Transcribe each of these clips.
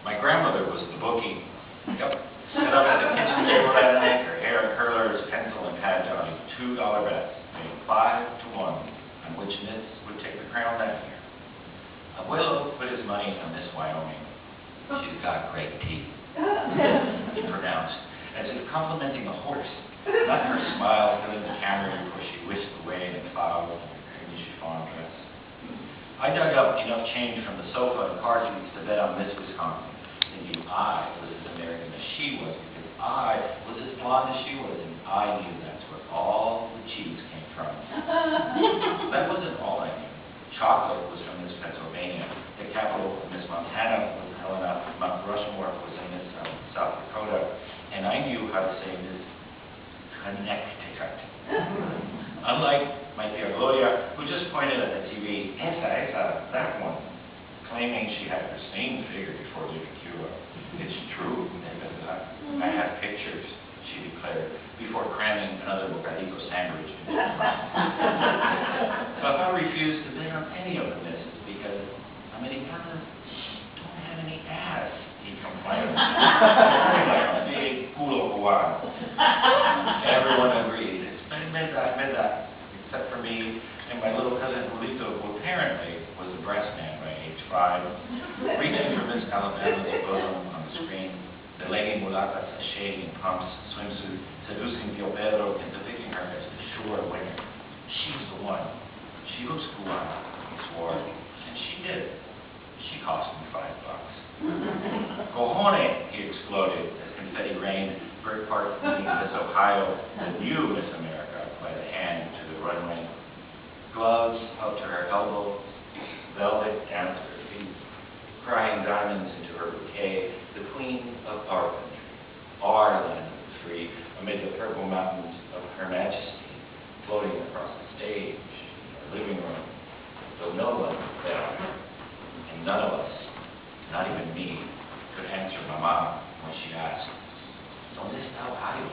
My grandmother was the bookie. Yep. Set up at the kitchen table that night, her hair in curlers, pencil and pad on $2 bets, made 5 to 1 on which Miss would take the crown that year. Abuelo put his money on Miss Wyoming. She's got great teeth, he pronounced, as if complimenting a horse, not her smile filling the camera before she whisked away in a cloud of her creamy chiffon dress. I dug up enough change from the sofa and car seats to bet on Miss Wisconsin, thinking I was as American as she was, because I was as blonde as she was, and I knew that's where all the cheese came from. That wasn't all I knew. Chocolate was from Miss Pennsylvania, the capital of Miss Montana was Helena, Mount Rushmore was in Miss South Dakota, and I knew how to say Miss Connecticut. Unlike my dear Gloria, who just pointed at the TV, esa, that one, claiming she had the same figure before leaving Cuba. It's true, I have pictures, she declared, before cramming another bocadillo sandwich into her mouth. Papa refused to bet on any of the misses because Americanas don't have any ass, he complained. Like a big culo cubano. Everyone agreed. It's medda, except for me and my little cousin Julito, who apparently was a breast man by age 5, reaching for Miss Alabama's bosom on the screen, the lady mulata sashaying in pumps, swimsuit, seducing Pio Pedro into picking her as the sure winner. She's the one. She looks cubana, he swore, and she did. She cost me $5. Cojone, he exploded as confetti rained. Bert Park leading Miss Ohio, the new Miss America, by the hand to the runway. Gloves up to her elbows, velvet down to her feet, crying diamonds into her bouquet, the queen of our country, our land of the free, amid the purple mountains of her majesty, floating across the stage, our living room, though no one bet on her, and none of us, not even me, could answer Mama when she asked, ¿Dónde está Ohio?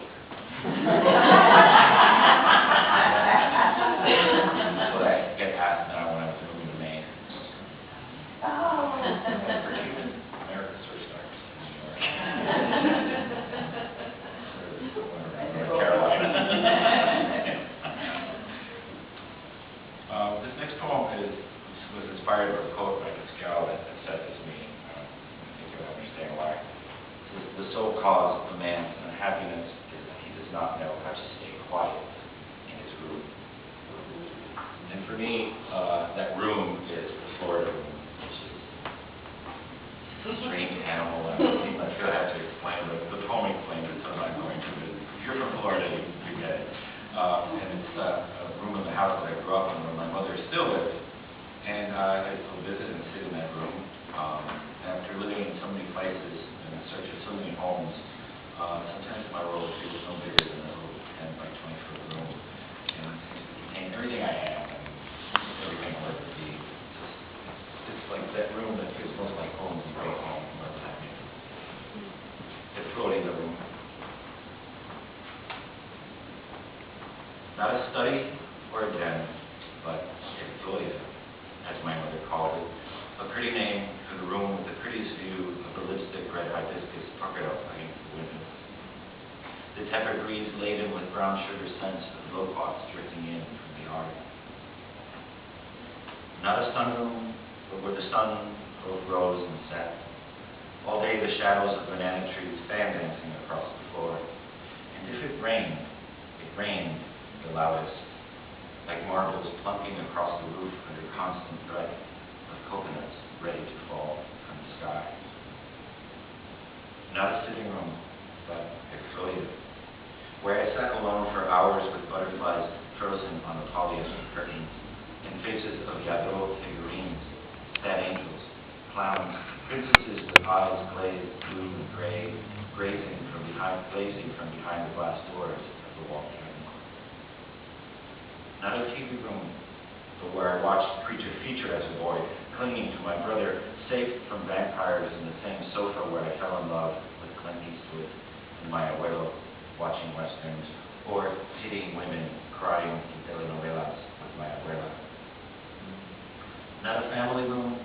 What I get asked now when I was moving to Maine. For Cuban America's first stars in New York. North Carolina. This next poem was inspired by a quote by this gal that said this meeting. I think you'll understand why. The sole cause of a man's unhappiness is that he does not know how to stay quiet in his room. And for me, that room is the Florida room, which is a strange animal. I'm not sure how to explain it, but the poem explains it, so I'm not going to. But if you're from Florida, you get it. And it's a room in the house that I grew up in where my mother still lives. And I still visit and sit in that room. After living in so many places, in search of so many homes, sometimes my world feels no bigger than a little 10 by 20 foot room. And it seems to contain everything I have and everything I'll ever be. It's like that room that feels most like home when you go home, wherever that may be. It's floating the room. Not a study or a den, but a Goya, as my mother called it. A pretty name for the room with the prettiest view of the lipstick red hibiscus puckered up against the window. The tepid breeze laden with brown sugar scents of loquats drifting in from the yard. Not a sunroom, but where the sun both rose and set. All day the shadows of banana trees fan dancing across the floor. And if it rained the loudest, like marbles plunking across the roof under constant threat of coconuts ready to fall from the sky. Not a sitting room, but a Florida, where I sat alone for hours with butterflies frozen on the polyester curtains, and faces of Yadro figurines, fat angels, clowns, princesses with eyes glazed blue and gray, blazing from behind the glass doors of the wall cabinet. Not a TV room, but where I watched Creature Feature as a boy, clinging to my brother, safe from vampires in the same sofa where I fell in love with Clint Eastwood and my abuelo watching westerns, or pitying women crying in telenovelas with my abuela. Not a family room,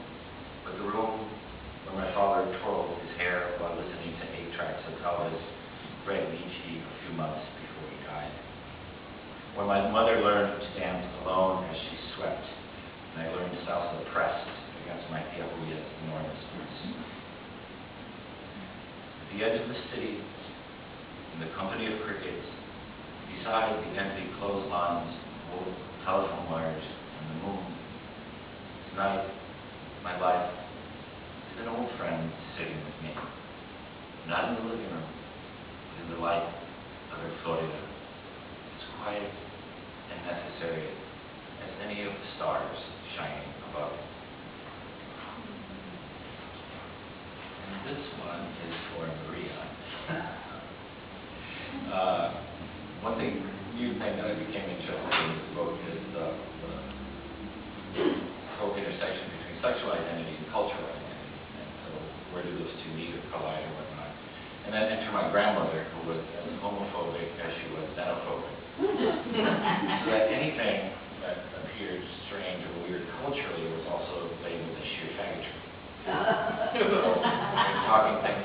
but the room where my father twirled his hair So my mother learned to dance alone as she swept, and I learned salsa pressed against my tía Julia's enormous boots. At the edge of the city, in the company of crickets, beside the empty clotheslines, old telephone wires, and the moon, tonight, my life is an old friend sitting with me, not in the living room, but in the light of her Florida. It's quiet and necessary as any of the stars shining above it. And this one is for Maria. One new thing that I became interested in this book is the whole intersection between sexual identity and cultural identity. And so where do those two meet or collide or whatnot? And then enter my grandmother, who was as homophobic as she was xenophobic. So that anything that appeared strange or weird culturally was also labeled as sheer faggotry. So we're talking things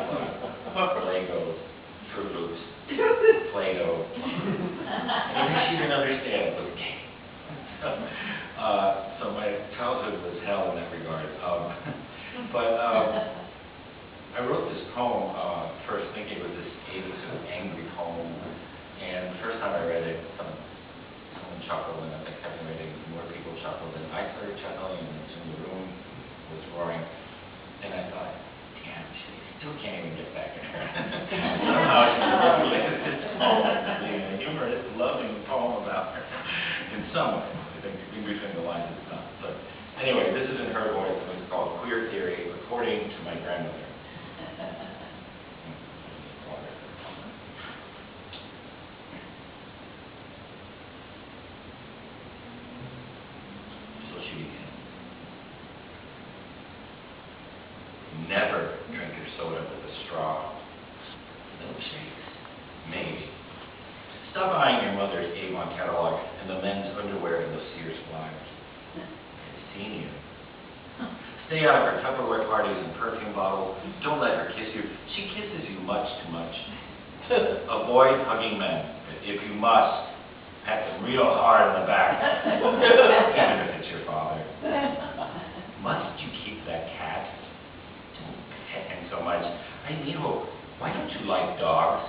like Legos, Fruit Loops, Play-Doh. Anything she didn't understand was gay. So my childhood was hell in that regard. I wrote this poem first thinking it was this sort of angry poem. And the first time I read it, someone chuckled, and as I kept reading, more people chuckled, and I started chuckling, and the room was roaring. And I thought, damn, she still can't even get back at her. Somehow she related this poem to being a humorous, loving poem about her in some way. I think in between the lines it's not. But anyway, this is in her voice, and it's called Queer Theory, according to my grandmother. So she began. Never drink your soda with a straw. Milkshakes? Maybe. Stop eyeing your mother's Avon catalog and the men's underwear in those Sears flyers. I've seen you. Stay out of her Tupperware parties and perfume bottles. Don't let her kiss you. She kisses you much too much. Avoid hugging men. If you must, pat them real hard in the back, even if it's your father. Must you keep that cat? Don't pet him so much. I mean, why don't you like dogs?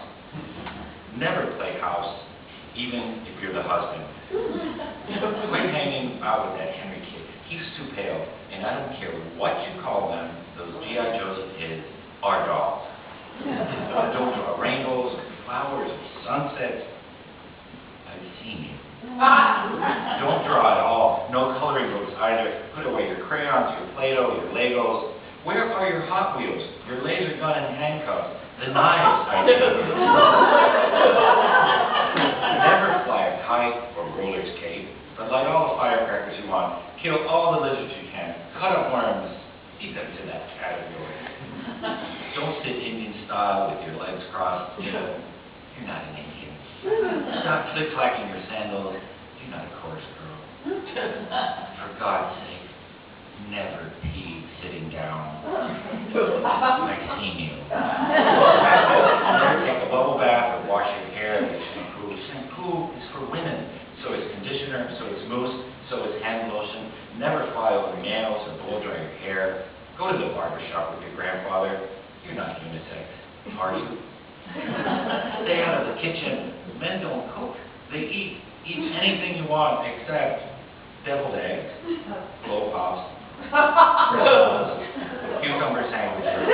Never play house, even if you're the husband. Quit hanging out with that Henry kid. He's too pale, and I don't care what you call them, those G.I. Joes of his are dogs. Don't draw rainbows, flowers, sunsets. I've seen you. Don't draw at all. No coloring books either. Put away your crayons, your Play-Doh, your Legos. Where are your Hot Wheels, your laser gun and handcuffs, the knives I gave you? Never fly a kite or roller skate, but light all the firecrackers you want. Kill all the lizards you can. Cut up worms. Eat them to that cat of yours. Don't sit Indian style with your legs crossed. You're not an Indian. Stop click-clacking your sandals. You're not a chorus girl. For God's sake, never pee sitting down. I've seen you. Never take a bubble bath or wash your hair with shampoo. Shampoo is for women. So is conditioner, so is mousse, so is hand lotion. Never fly over nails or blow dry your hair. Go to the barber shop with your grandfather. You're not unisex, are you? Stay out of the kitchen. Men don't cook. They eat. Eat anything you want except deviled eggs, blow pops, cucumber sandwiches,